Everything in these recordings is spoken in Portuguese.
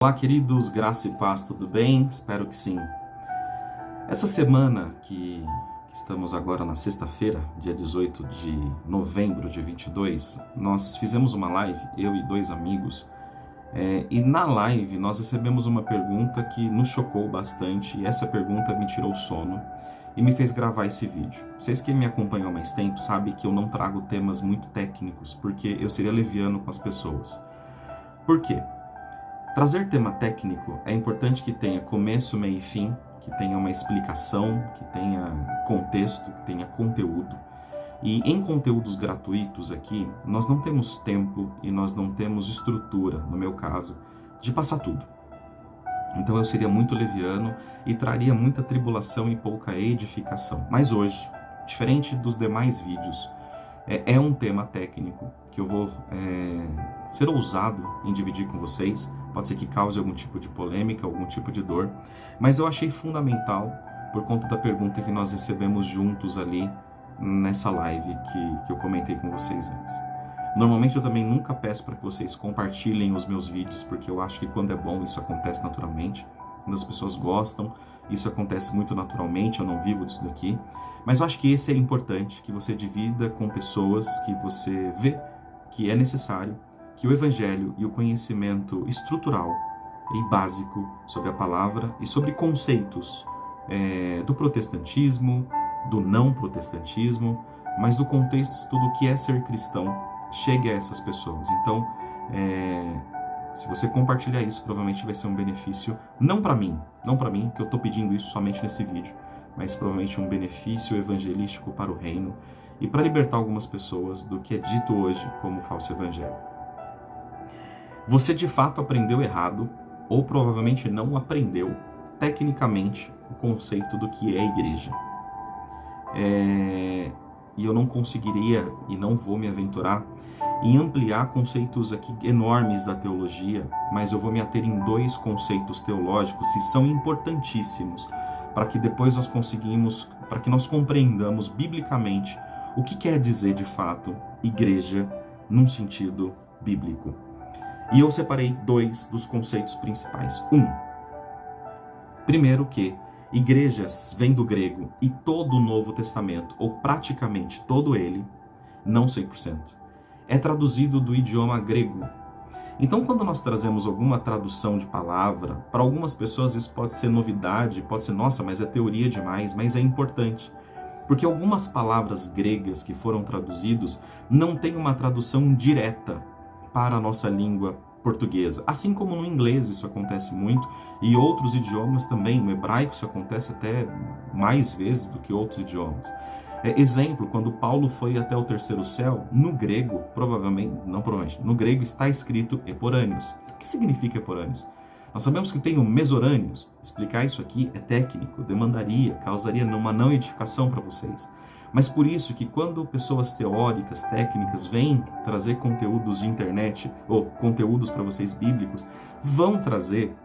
Olá, queridos, graça e paz, tudo bem? Espero que sim. Essa semana que estamos agora na sexta-feira, dia 18 de novembro de 22, nós fizemos uma live, eu e dois amigos, e na live nós recebemos uma pergunta que nos chocou bastante, e essa pergunta me tirou o sono e me fez gravar esse vídeo. Vocês que me acompanham há mais tempo sabem que eu não trago temas muito técnicos, porque eu seria leviano com as pessoas. Por quê? Trazer tema técnico é importante que tenha começo, meio e fim, que tenha uma explicação, que tenha contexto, que tenha conteúdo. E em conteúdos gratuitos aqui, nós não temos tempo e nós não temos estrutura, no meu caso, de passar tudo. Então eu seria muito leviano e traria muita tribulação e pouca edificação. Mas hoje, diferente dos demais vídeos, é um tema técnico que eu vou ser ousado em dividir com vocês. Pode ser que cause algum tipo de polêmica, algum tipo de dor, mas eu achei fundamental por conta da pergunta que nós recebemos juntos ali nessa live que eu comentei com vocês antes. Normalmente eu também nunca peço para que vocês compartilhem os meus vídeos, porque eu acho que quando é bom isso acontece naturalmente, quando as pessoas gostam, isso acontece muito naturalmente, eu não vivo disso daqui. Mas eu acho que esse é importante, que você divida com pessoas que você vê que é necessário, que o Evangelho e o conhecimento estrutural e básico sobre a palavra e sobre conceitos do protestantismo, do não protestantismo, mas do contexto do que é ser cristão, chegue a essas pessoas. Então, se você compartilhar isso, provavelmente vai ser um benefício, não para mim, que eu estou pedindo isso somente nesse vídeo, mas provavelmente um benefício evangelístico para o reino e para libertar algumas pessoas do que é dito hoje como falso evangelho. Você de fato aprendeu errado, ou provavelmente não aprendeu tecnicamente o conceito do que é a igreja. E eu não conseguiria e não vou me aventurar em ampliar conceitos aqui enormes da teologia, mas eu vou me ater em dois conceitos teológicos que são importantíssimos para que depois para que nós compreendamos biblicamente o que quer dizer de fato igreja num sentido bíblico. E eu separei dois dos conceitos principais. Primeiro que igrejas vem do grego e todo o Novo Testamento, ou praticamente todo ele, não 100%, é traduzido do idioma grego. Então, quando nós trazemos alguma tradução de palavra, para algumas pessoas isso pode ser novidade, pode ser, nossa, mas é teoria demais, mas é importante. Porque algumas palavras gregas que foram traduzidas não têm uma tradução direta para a nossa língua portuguesa. Assim como no inglês isso acontece muito, e outros idiomas também, no hebraico isso acontece até mais vezes do que outros idiomas. Exemplo, quando Paulo foi até o terceiro céu, no grego, no grego está escrito eporâneos. O que significa eporâneos? Nós sabemos que tem o mesorâneos. Explicar isso aqui é técnico, causaria uma não edificação para vocês. Mas por isso que quando pessoas teóricas, técnicas, vêm trazer conteúdos de internet, ou conteúdos para vocês bíblicos, vão trazer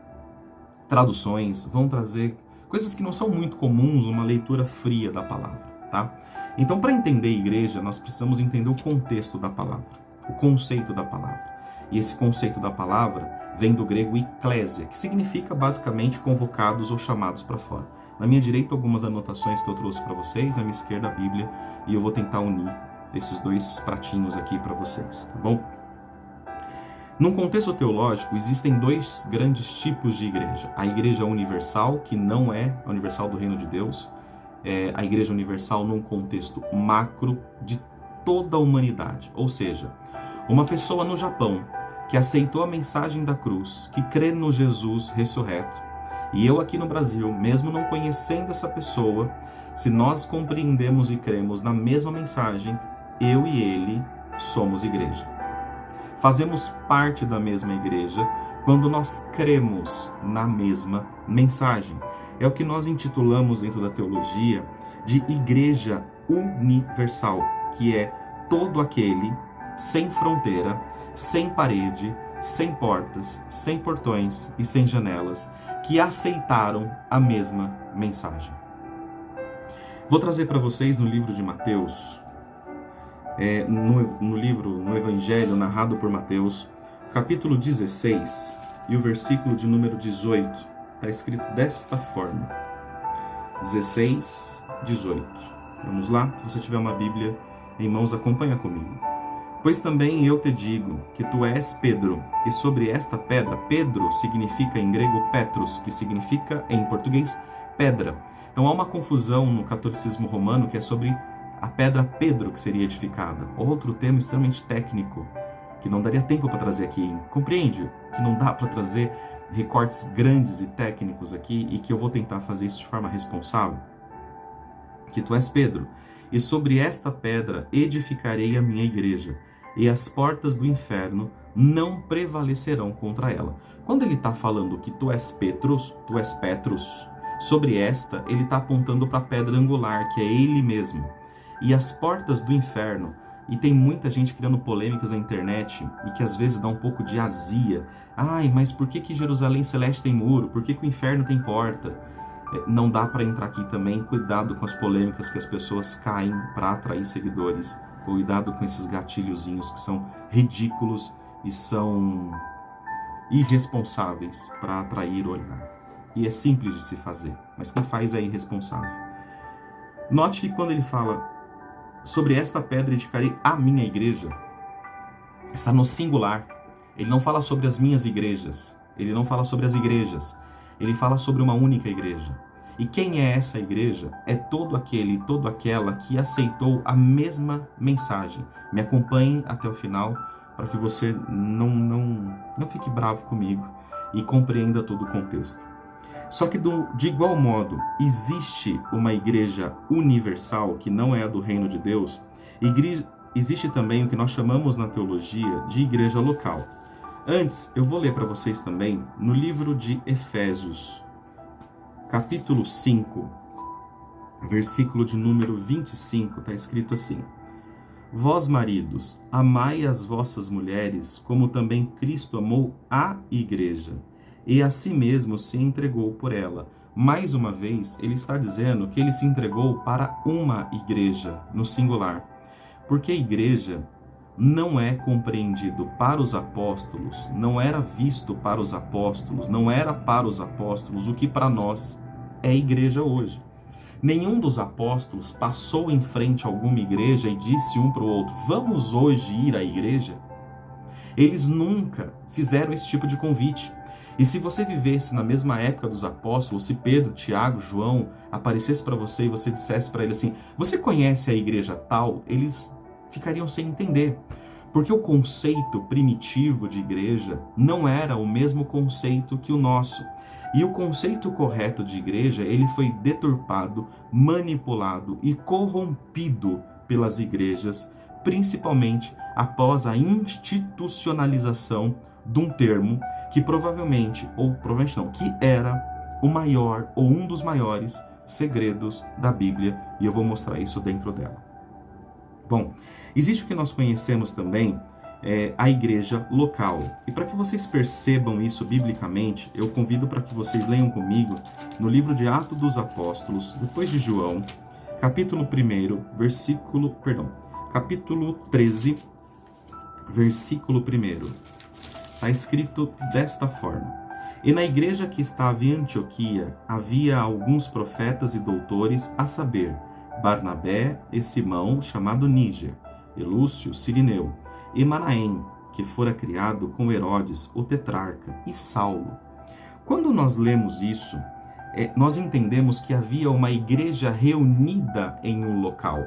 traduções, vão trazer coisas que não são muito comuns numa leitura fria da palavra. Tá? Então, para entender a igreja, nós precisamos entender o contexto da palavra, o conceito da palavra. E esse conceito da palavra vem do grego ekklesia, que significa basicamente convocados ou chamados para fora. Na minha direita, algumas anotações que eu trouxe para vocês, na minha esquerda, a Bíblia, e eu vou tentar unir esses dois pratinhos aqui para vocês, tá bom? Num contexto teológico, existem dois grandes tipos de igreja. A igreja universal, que não é a universal do reino de Deus, a igreja universal num contexto macro de toda a humanidade. Ou seja, uma pessoa no Japão que aceitou a mensagem da cruz, que crê no Jesus ressurreto, e eu aqui no Brasil, mesmo não conhecendo essa pessoa, se nós compreendemos e cremos na mesma mensagem, eu e ele somos igreja. Fazemos parte da mesma igreja quando nós cremos na mesma mensagem. É o que nós intitulamos dentro da teologia de igreja universal, que é todo aquele sem fronteira, sem parede, sem portas, sem portões e sem janelas, que aceitaram a mesma mensagem. Vou trazer para vocês no livro de Mateus, no Evangelho narrado por Mateus, capítulo 16, e o versículo de número 18. Está escrito desta forma. 16, 18. Vamos lá? Se você tiver uma Bíblia em mãos, acompanha comigo. Pois também eu te digo que tu és Pedro, e sobre esta pedra, Pedro significa em grego Petros, que significa em português pedra. Então há uma confusão no catolicismo romano que é sobre a pedra Pedro que seria edificada. Outro termo extremamente técnico, que não daria tempo para trazer aqui. Compreende que não dá para trazer recortes grandes e técnicos aqui e que eu vou tentar fazer isso de forma responsável? Que tu és Pedro, e sobre esta pedra edificarei a minha igreja, e as portas do inferno não prevalecerão contra ela. Quando ele está falando que tu és Petros, sobre esta, ele está apontando para a pedra angular, que é ele mesmo. E as portas do inferno, e tem muita gente criando polêmicas na internet, e que às vezes dá um pouco de azia. Ai, mas por que Jerusalém Celeste tem muro? Por que o inferno tem porta? Não dá para entrar aqui também. Cuidado com as polêmicas que as pessoas caem para atrair seguidores. Cuidado com esses gatilhozinhos que são ridículos e são irresponsáveis para atrair o olhar. E é simples de se fazer, mas quem faz é irresponsável. Note que quando ele fala sobre esta pedra edificarei a minha igreja, está no singular. Ele não fala sobre as minhas igrejas, ele não fala sobre as igrejas, ele fala sobre uma única igreja. E quem é essa igreja? É todo aquele e toda aquela que aceitou a mesma mensagem. Me acompanhe até o final para que você não fique bravo comigo e compreenda todo o contexto. Só que de igual modo, existe uma igreja universal que não é a do reino de Deus. Existe também o que nós chamamos na teologia de igreja local. Antes, eu vou ler para vocês também no livro de Efésios, capítulo 5, versículo de número 25, está escrito assim: Vós, maridos, amai as vossas mulheres, como também Cristo amou a igreja, e a si mesmo se entregou por ela. Mais uma vez, ele está dizendo que ele se entregou para uma igreja, no singular. Porque a igreja não é compreendido para os apóstolos, não era visto para os apóstolos, não era para os apóstolos o que para nós é igreja hoje. Nenhum dos apóstolos passou em frente a alguma igreja e disse um para o outro: vamos hoje ir à igreja? Eles nunca fizeram esse tipo de convite. E se você vivesse na mesma época dos apóstolos, se Pedro, Tiago, João aparecesse para você e você dissesse para ele assim: você conhece a igreja tal? Eles ficariam sem entender. Porque o conceito primitivo de igreja não era o mesmo conceito que o nosso. E o conceito correto de igreja, ele foi deturpado, manipulado e corrompido pelas igrejas, principalmente após a institucionalização de um termo que provavelmente não, que era o maior ou um dos maiores segredos da Bíblia, e eu vou mostrar isso dentro dela. Bom, existe o que nós conhecemos também, a igreja local. E para que vocês percebam isso biblicamente, eu convido para que vocês leiam comigo no livro de Atos dos Apóstolos, depois de João, capítulo 13, versículo 1. Está escrito desta forma: E na igreja que estava em Antioquia havia alguns profetas e doutores, a saber, Barnabé e Simão, chamado Níger, e Lúcio, Cirineu, e Manaém, que fora criado com Herodes, o tetrarca, e Saulo. Quando nós lemos isso, nós entendemos que havia uma igreja reunida em um local.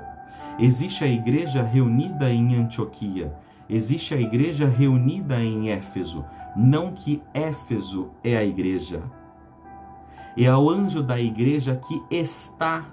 Existe a igreja reunida em Antioquia, existe a igreja reunida em Éfeso, não que Éfeso é a igreja. É ao anjo da igreja que está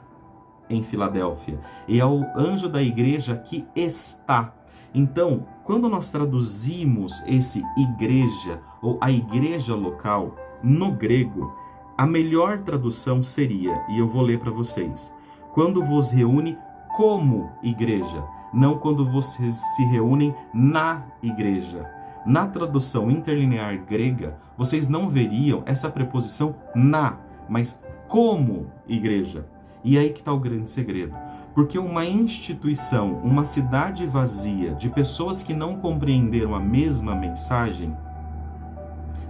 em Filadélfia, é ao anjo da igreja que está. Então, quando nós traduzimos esse igreja ou a igreja local no grego, a melhor tradução seria, e eu vou ler para vocês: quando vos reúne como igreja, não quando vocês se reúnem na igreja. Na tradução interlinear grega, vocês não veriam essa preposição na, mas como igreja. E aí que está o grande segredo. Porque uma instituição, uma cidade vazia de pessoas que não compreenderam a mesma mensagem,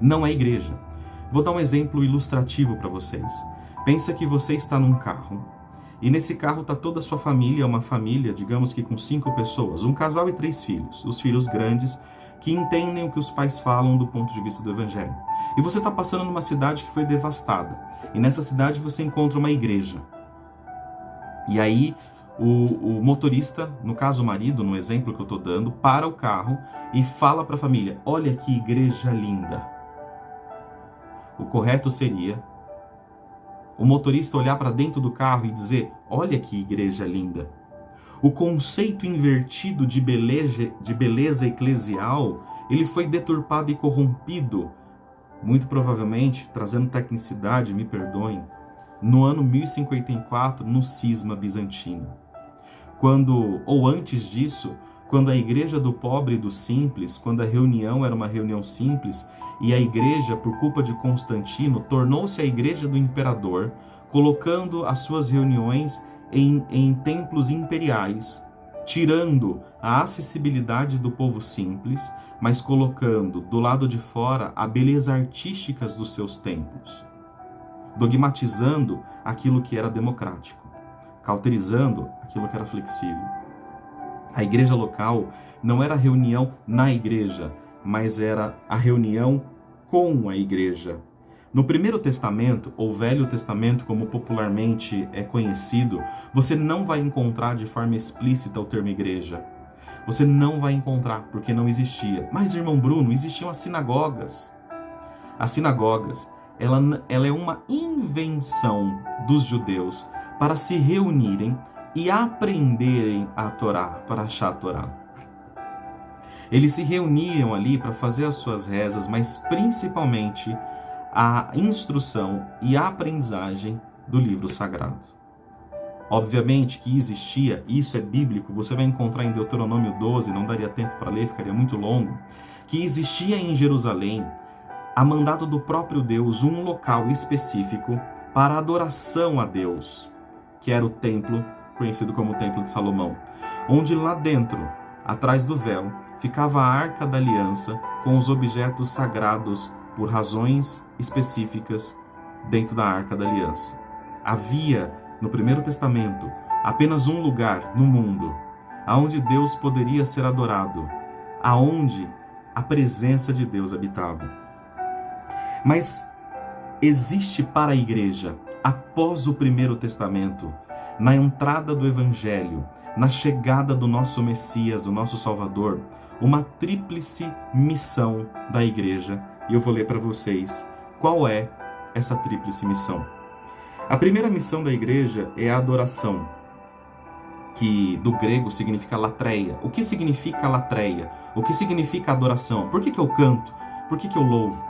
não é igreja. Vou dar um exemplo ilustrativo para vocês. Pensa que você está num carro, e nesse carro está toda a sua família, uma família, digamos que com 5 pessoas, um casal e 3 filhos, os filhos grandes, que entendem o que os pais falam do ponto de vista do Evangelho. E você está passando numa cidade que foi devastada, e nessa cidade você encontra uma igreja. E aí, o motorista, no caso o marido, no exemplo que eu estou dando, para o carro e fala para a família: olha que igreja linda. O correto seria o motorista olhar para dentro do carro e dizer: olha que igreja linda. O conceito invertido de beleza eclesial, ele foi deturpado e corrompido, muito provavelmente, trazendo tecnicidade, me perdoem, no ano 1054, no cisma bizantino. Ou antes disso, quando a igreja do pobre e do simples, quando a reunião era uma reunião simples, e a igreja, por culpa de Constantino, tornou-se a igreja do imperador, colocando as suas reuniões em templos imperiais, tirando a acessibilidade do povo simples, mas colocando do lado de fora a beleza artística dos seus templos, dogmatizando aquilo que era democrático, cauterizando aquilo que era flexível. A igreja local não era a reunião na igreja, mas era a reunião com a igreja. No Primeiro Testamento, ou Velho Testamento, como popularmente é conhecido, você não vai encontrar de forma explícita o termo igreja. Você não vai encontrar, porque não existia. Mas, irmão Bruno, existiam as sinagogas. As sinagogas, ela é uma invenção dos judeus para se reunirem e aprenderem a Torá, para achar a Torá. Eles se reuniam ali para fazer as suas rezas, mas principalmente a instrução e a aprendizagem do livro sagrado. Obviamente que existia, isso é bíblico, você vai encontrar em Deuteronômio 12, não daria tempo para ler, ficaria muito longo, que existia em Jerusalém, a mandado do próprio Deus, um local específico para adoração a Deus, que era o templo, conhecido como o Templo de Salomão, onde lá dentro, atrás do véu, ficava a Arca da Aliança com os objetos sagrados por razões específicas dentro da Arca da Aliança. Havia, no Primeiro Testamento, apenas um lugar no mundo aonde Deus poderia ser adorado, aonde a presença de Deus habitava. Mas existe para a igreja, após o Primeiro Testamento, na entrada do Evangelho, na chegada do nosso Messias, o nosso Salvador, uma tríplice missão da igreja. E eu vou ler para vocês qual é essa tríplice missão. A primeira missão da igreja é a adoração, que do grego significa latreia. O que significa latreia? O que significa adoração? Por que eu canto? Por que eu louvo?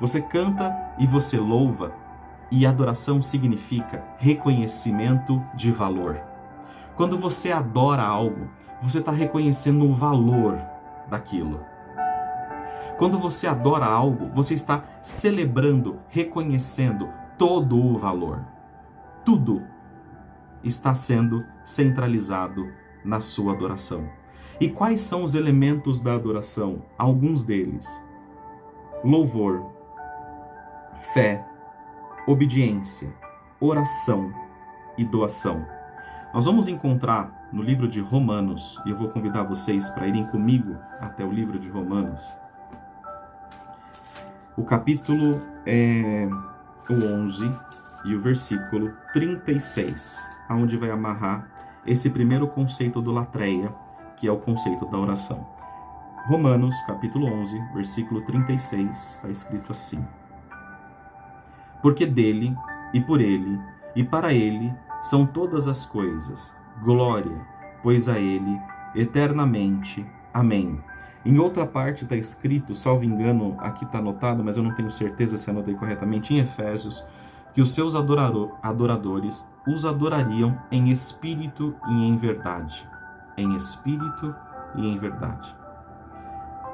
Você canta e você louva, e adoração significa reconhecimento de valor. Quando você adora algo, você está reconhecendo o valor daquilo. Quando você adora algo, você está celebrando, reconhecendo todo o valor. Tudo está sendo centralizado na sua adoração. E quais são os elementos da adoração? Alguns deles: louvor, fé, obediência, oração e doação. Nós vamos encontrar no livro de Romanos, e eu vou convidar vocês para irem comigo até o livro de Romanos. O capítulo é o 11 e o versículo 36, onde vai amarrar esse primeiro conceito do latreia, que é o conceito da oração. Romanos, capítulo 11, versículo 36, está escrito assim: porque dele, e por ele, e para ele, são todas as coisas. Glória, pois a ele, eternamente. Amém. Em outra parte está escrito, salvo engano, aqui está anotado, mas eu não tenho certeza se anotei corretamente, em Efésios, que os seus adoradores os adorariam em espírito e em verdade. Em espírito e em verdade.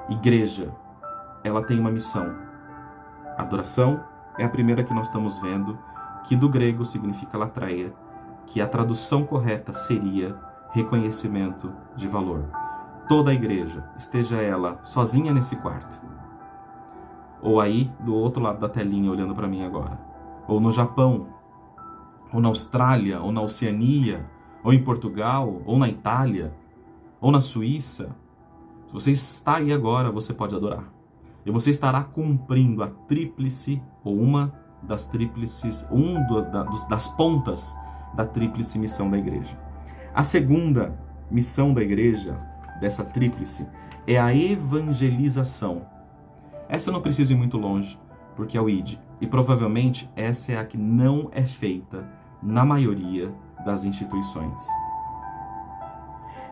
Igreja, ela tem uma missão. Adoração é a primeira que nós estamos vendo, que do grego significa latreia, que a tradução correta seria reconhecimento de valor. Toda a igreja, esteja ela sozinha nesse quarto, ou aí do outro lado da telinha olhando para mim agora, ou no Japão, ou na Austrália, ou na Oceania, ou em Portugal, ou na Itália, ou na Suíça, se você está aí agora, você pode adorar. E você estará cumprindo a tríplice, ou uma das tríplices, das pontas da tríplice missão da igreja. A segunda missão da igreja, dessa tríplice, é a evangelização. Essa eu não preciso ir muito longe, porque é o ID. E provavelmente essa é a que não é feita na maioria das instituições.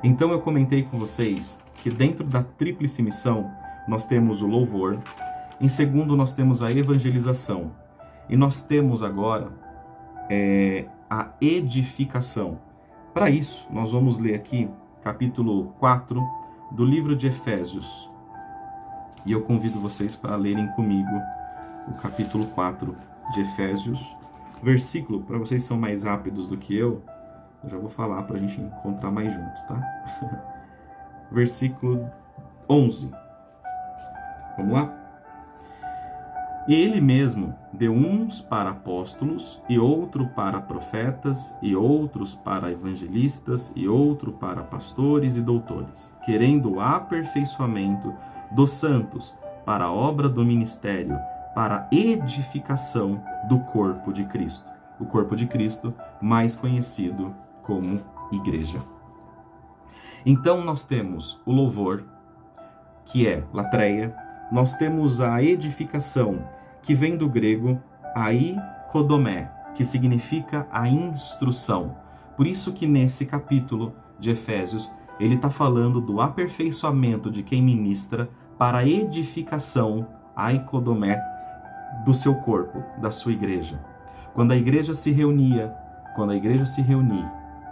Então eu comentei com vocês que dentro da tríplice missão nós temos o louvor, em segundo nós temos a evangelização, e nós temos agora a edificação. Para isso, nós vamos ler aqui capítulo 4 do livro de Efésios. E eu convido vocês para lerem comigo o capítulo 4 de Efésios, versículo, para vocês que são mais rápidos do que eu já vou falar para a gente encontrar mais juntos, tá? Versículo 11. Vamos lá? E ele mesmo deu uns para apóstolos, e outro para profetas, e outros para evangelistas, e outro para pastores e doutores, querendo o aperfeiçoamento dos santos para a obra do ministério, para a edificação do corpo de Cristo. O corpo de Cristo, mais conhecido como igreja. Então nós temos o louvor, que é latreia. Nós temos a edificação, que vem do grego aikodomé, que significa a instrução. Por isso que nesse capítulo de Efésios, ele está falando do aperfeiçoamento de quem ministra para a edificação, aikodomé, do seu corpo, da sua igreja. Quando a igreja se reunir,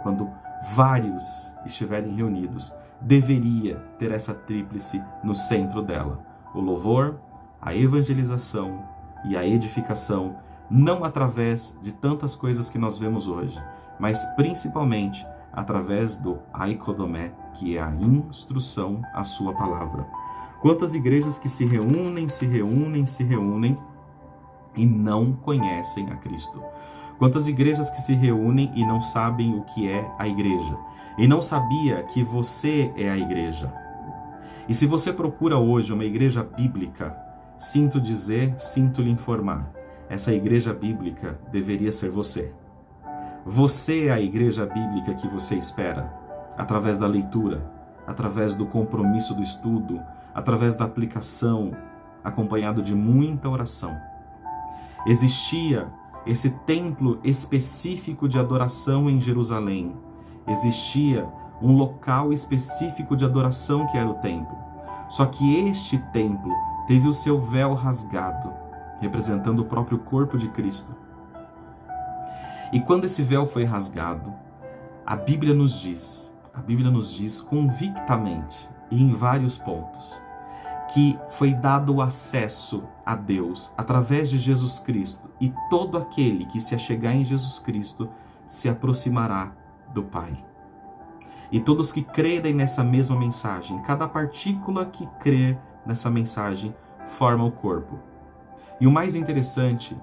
quando vários estiverem reunidos, deveria ter essa tríplice no centro dela. O louvor, a evangelização e a edificação, não através de tantas coisas que nós vemos hoje, mas principalmente através do aikodomé, que é a instrução à sua palavra. Quantas igrejas que se reúnem e não conhecem a Cristo. Quantas igrejas que se reúnem e não sabem o que é a igreja. E não sabia que você é a igreja. E se você procura hoje uma igreja bíblica, sinto lhe informar, essa igreja bíblica deveria ser você. Você é a igreja bíblica que você espera, através da leitura, através do compromisso do estudo, através da aplicação, acompanhado de muita oração. Existia esse templo específico de adoração em Jerusalém. Existia um local específico de adoração que era o templo. Só que este templo teve o seu véu rasgado, representando o próprio corpo de Cristo. E quando esse véu foi rasgado, a Bíblia nos diz convictamente, e em vários pontos, que foi dado o acesso a Deus através de Jesus Cristo, e todo aquele que se achegar em Jesus Cristo se aproximará do Pai. E todos que crerem nessa mesma mensagem, cada partícula que crer nessa mensagem forma o corpo. E o mais interessante,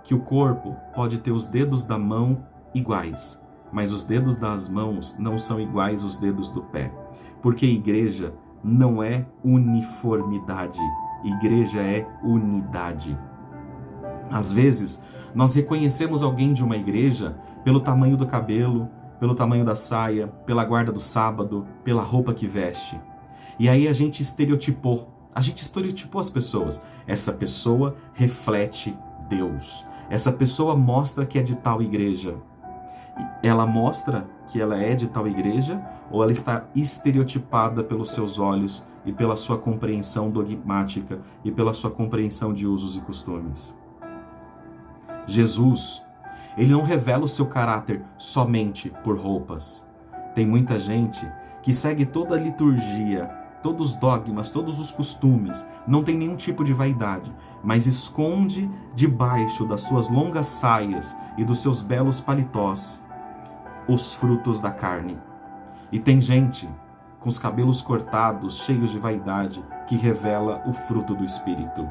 que o corpo pode ter os dedos da mão iguais, mas os dedos das mãos não são iguais aos dedos do pé, porque a igreja não é uniformidade, igreja é unidade. Às vezes, nós reconhecemos alguém de uma igreja pelo tamanho do cabelo, pelo tamanho da saia, pela guarda do sábado, pela roupa que veste. E aí a gente estereotipou as pessoas. Essa pessoa reflete Deus. Essa pessoa mostra que é de tal igreja. Ela mostra que ela é de tal igreja, ou ela está estereotipada pelos seus olhos e pela sua compreensão dogmática e pela sua compreensão de usos e costumes. Jesus, ele não revela o seu caráter somente por roupas. Tem muita gente que segue toda a liturgia, todos os dogmas, todos os costumes, não tem nenhum tipo de vaidade, mas esconde debaixo das suas longas saias e dos seus belos paletós os frutos da carne. E tem gente com os cabelos cortados, cheios de vaidade, que revela o fruto do Espírito.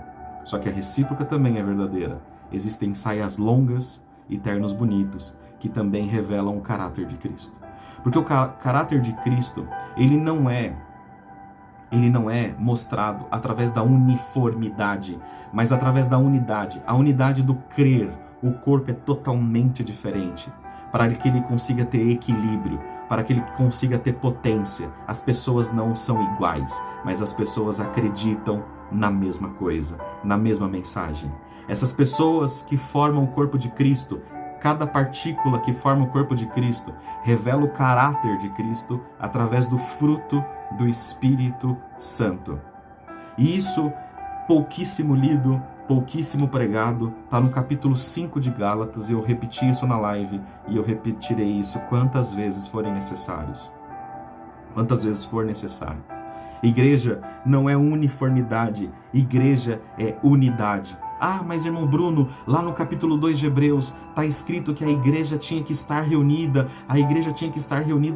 Só que a recíproca também é verdadeira. Existem saias longas e ternos bonitos, que também revelam o caráter de Cristo. Porque o caráter de Cristo, ele não é mostrado através da uniformidade, mas através da unidade. A unidade do crer. O corpo é totalmente diferente. Para que ele consiga ter equilíbrio, para que ele consiga ter potência. As pessoas não são iguais, mas as pessoas acreditam na mesma coisa, na mesma mensagem. Essas pessoas que formam o corpo de Cristo, cada partícula que forma o corpo de Cristo, revela o caráter de Cristo através do fruto do Espírito Santo. E isso, pouquíssimo lido, pouquíssimo pregado, está no capítulo 5 de Gálatas, e eu repeti isso na live, e eu repetirei isso quantas vezes forem necessários. Quantas vezes for necessário. Igreja não é uniformidade, igreja é unidade. Ah, mas irmão Bruno, lá no capítulo 2 de Hebreus, está escrito que a igreja tinha que estar reunida,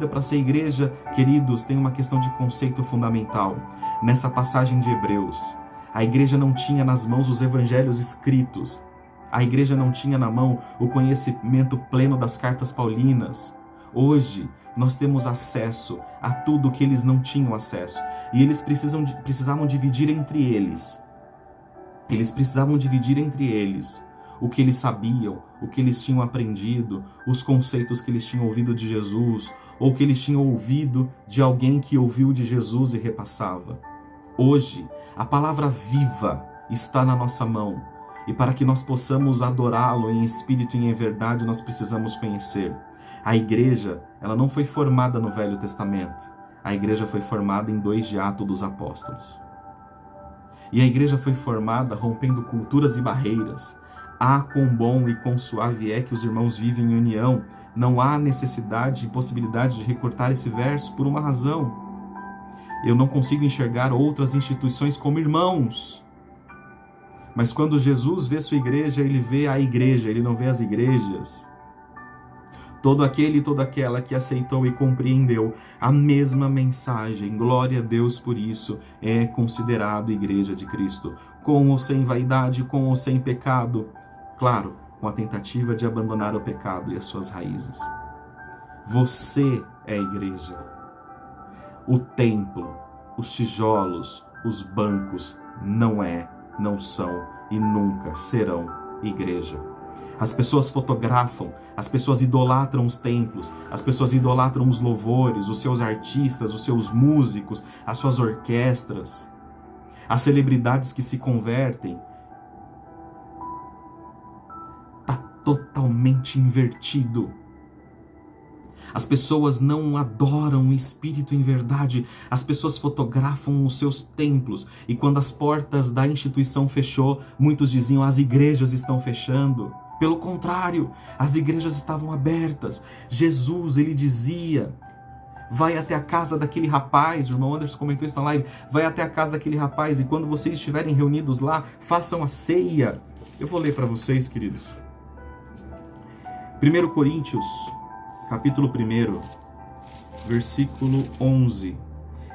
para ser igreja. Queridos, tem uma questão de conceito fundamental. Nessa passagem de Hebreus, a igreja não tinha nas mãos os evangelhos escritos, a igreja não tinha na mão o conhecimento pleno das cartas paulinas. Hoje, nós temos acesso a tudo que eles não tinham acesso, e eles precisavam dividir entre eles. Eles precisavam dividir entre eles o que eles sabiam, o que eles tinham aprendido, os conceitos que eles tinham ouvido de Jesus, ou que eles tinham ouvido de alguém que ouviu de Jesus e repassava. Hoje, a palavra viva está na nossa mão, e para que nós possamos adorá-lo em espírito e em verdade, nós precisamos conhecer. A igreja, ela não foi formada no Velho Testamento. A igreja foi formada em 2 de Atos dos Apóstolos. E a igreja foi formada rompendo culturas e barreiras. Ah, quão bom e quão suave é que os irmãos vivem em união. Não há necessidade e possibilidade de recortar esse verso por uma razão. Eu não consigo enxergar outras instituições como irmãos. Mas quando Jesus vê sua igreja, ele vê a igreja, ele não vê as igrejas. Todo aquele e toda aquela que aceitou e compreendeu a mesma mensagem, glória a Deus por isso, é considerado igreja de Cristo, com ou sem vaidade, com ou sem pecado, claro, com a tentativa de abandonar o pecado e as suas raízes. Você é a igreja. O templo, os tijolos, os bancos não são e nunca serão igreja. As pessoas fotografam, as pessoas idolatram os templos, as pessoas idolatram os louvores, os seus artistas, os seus músicos, as suas orquestras, as celebridades que se convertem. Está totalmente invertido. As pessoas não adoram o Espírito em verdade. As pessoas fotografam os seus templos. E quando as portas da instituição fechou, muitos diziam, as igrejas estão fechando. Pelo contrário, as igrejas estavam abertas. Jesus, ele dizia, vai até a casa daquele rapaz, o irmão Anderson comentou isso na live, vai até a casa daquele rapaz e quando vocês estiverem reunidos lá, façam a ceia. Eu vou ler para vocês, queridos. 1 Coríntios, capítulo 1, versículo 11.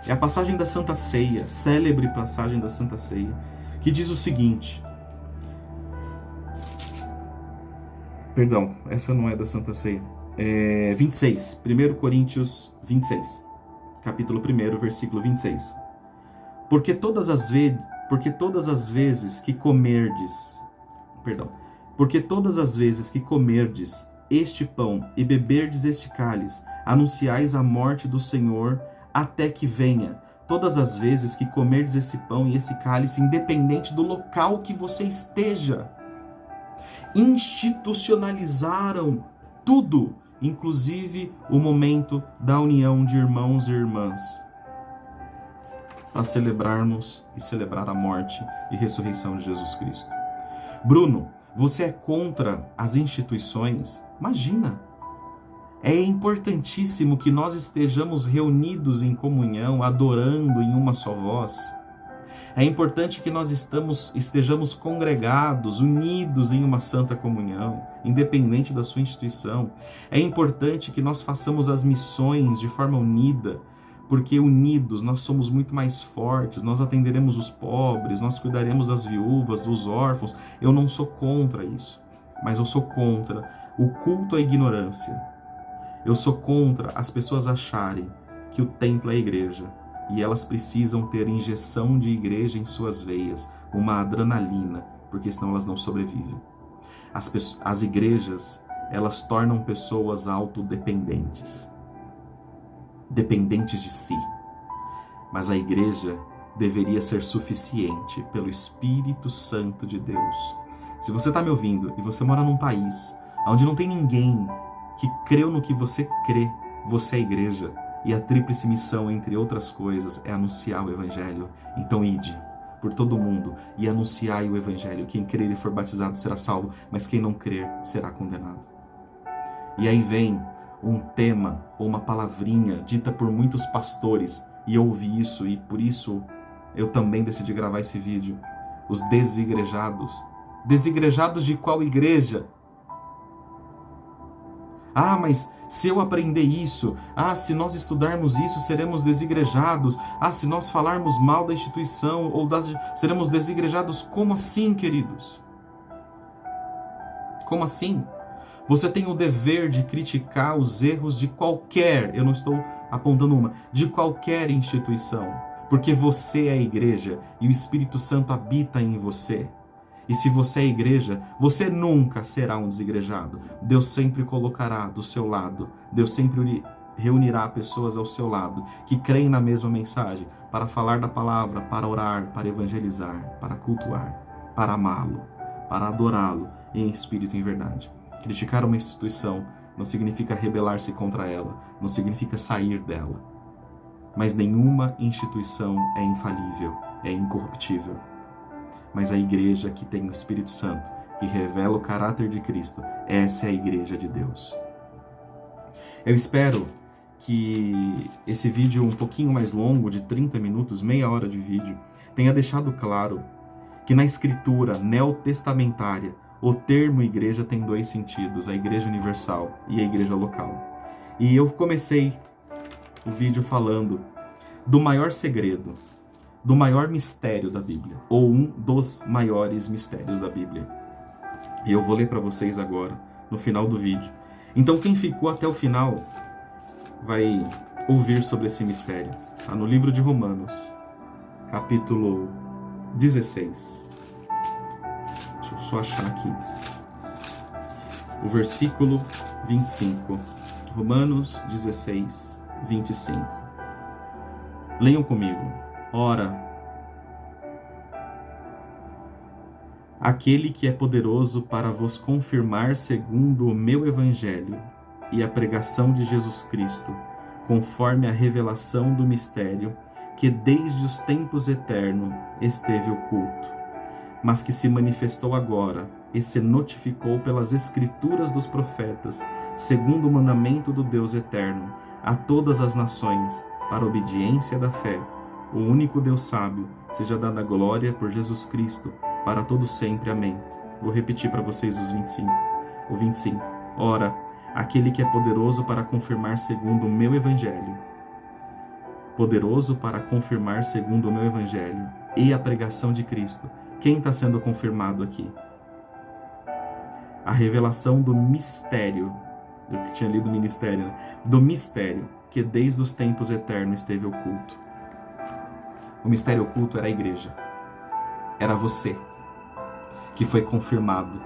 É a passagem da Santa Ceia, célebre passagem da Santa Ceia, que diz o seguinte... Perdão, essa não é da Santa Ceia. 26, 1 Coríntios 26, capítulo 1, versículo 26. Porque todas as vezes que comerdes este pão e beberdes este cálice, anunciais a morte do Senhor até que venha. Todas as vezes que comerdes esse pão e esse cálice, independente do local que você esteja, institucionalizaram tudo, inclusive o momento da união de irmãos e irmãs, para celebrarmos e celebrar a morte e ressurreição de Jesus Cristo. Bruno, você é contra as instituições? Imagina! É importantíssimo que nós estejamos reunidos em comunhão, adorando em uma só voz. É importante que nós estejamos congregados, unidos em uma santa comunhão, independente da sua instituição. É importante que nós façamos as missões de forma unida, porque unidos nós somos muito mais fortes, nós atenderemos os pobres, nós cuidaremos das viúvas, dos órfãos. Eu não sou contra isso, mas eu sou contra o culto à ignorância. Eu sou contra as pessoas acharem que o templo é a igreja e elas precisam ter injeção de igreja em suas veias, uma adrenalina, porque senão elas não sobrevivem. As igrejas, elas tornam pessoas autodependentes, dependentes de si. Mas a igreja deveria ser suficiente pelo Espírito Santo de Deus. Se você está me ouvindo e você mora num país onde não tem ninguém que creu no que você crê, você é a igreja. E a tríplice missão, entre outras coisas, é anunciar o Evangelho. Então ide por todo o mundo e anunciai o Evangelho. Quem crer e for batizado será salvo, mas quem não crer será condenado. E aí vem um tema ou uma palavrinha dita por muitos pastores, e eu ouvi isso, e por isso eu também decidi gravar esse vídeo. Os desigrejados. Desigrejados de qual igreja? Ah, mas se eu aprender isso, se nós estudarmos isso, seremos desigrejados. Se nós falarmos mal da instituição, seremos desigrejados. Como assim, queridos? Como assim? Você tem o dever de criticar os erros de qualquer, eu não estou apontando uma, de qualquer instituição, porque você é a igreja e o Espírito Santo habita em você. E se você é igreja, você nunca será um desigrejado. Deus sempre colocará do seu lado. Deus sempre reunirá pessoas ao seu lado que creem na mesma mensagem para falar da palavra, para orar, para evangelizar, para cultuar, para amá-lo, para adorá-lo em espírito e em verdade. Criticar uma instituição não significa rebelar-se contra ela, não significa sair dela. Mas nenhuma instituição é infalível, é incorruptível. Mas a igreja que tem o Espírito Santo, que revela o caráter de Cristo, essa é a igreja de Deus. Eu espero que esse vídeo um pouquinho mais longo, de 30 minutos, meia hora de vídeo, tenha deixado claro que na escritura neotestamentária, o termo igreja tem dois sentidos, a igreja universal e a igreja local. E eu comecei o vídeo falando do maior segredo, do maior mistério da Bíblia, ou um dos maiores mistérios da Bíblia. E eu vou ler para vocês agora, no final do vídeo. Então quem ficou até o final vai ouvir sobre esse mistério. Está no livro de Romanos, capítulo 16. Deixa eu só achar aqui. O versículo 25. Romanos 16, 25. Leiam comigo. Ora, aquele que é poderoso para vos confirmar segundo o meu evangelho e a pregação de Jesus Cristo, conforme a revelação do mistério que desde os tempos eternos esteve oculto, mas que se manifestou agora e se notificou pelas escrituras dos profetas, segundo o mandamento do Deus eterno, a todas as nações, para a obediência da fé. O único Deus sábio, seja dada a glória por Jesus Cristo, para todo sempre. Amém. Vou repetir para vocês os 25. O 25. Ora, aquele que é poderoso para confirmar segundo o meu evangelho. Poderoso para confirmar segundo o meu evangelho e a pregação de Cristo. Quem está sendo confirmado aqui? A revelação do mistério. Eu tinha lido ministério, né? Do mistério que desde os tempos eternos esteve oculto. O mistério oculto era a igreja. Era você que foi confirmado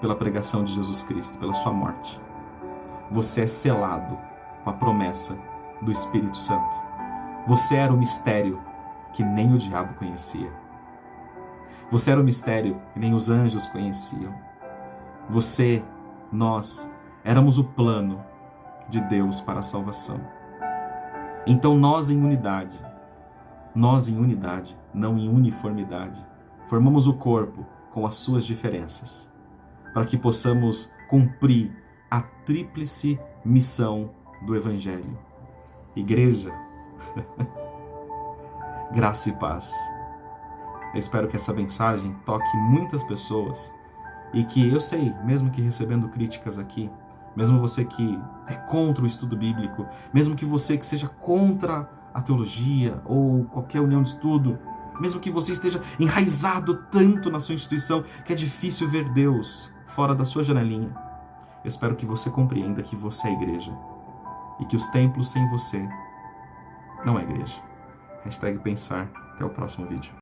pela pregação de Jesus Cristo, pela sua morte. Você é selado com a promessa do Espírito Santo. Você era o mistério que nem o diabo conhecia. Você era o mistério que nem os anjos conheciam. Você, nós, éramos o plano de Deus para a salvação. Então nós em unidade, não em uniformidade, formamos o corpo com as suas diferenças, para que possamos cumprir a tríplice missão do Evangelho. Igreja, graça e paz. Eu espero que essa mensagem toque muitas pessoas e que eu sei, mesmo que recebendo críticas aqui, mesmo você que é contra o estudo bíblico, mesmo que você que seja contra a teologia ou qualquer união de estudo, mesmo que você esteja enraizado tanto na sua instituição que é difícil ver Deus fora da sua janelinha, eu espero que você compreenda que você é a igreja e que os templos sem você não é igreja. #pensar. Até o próximo vídeo.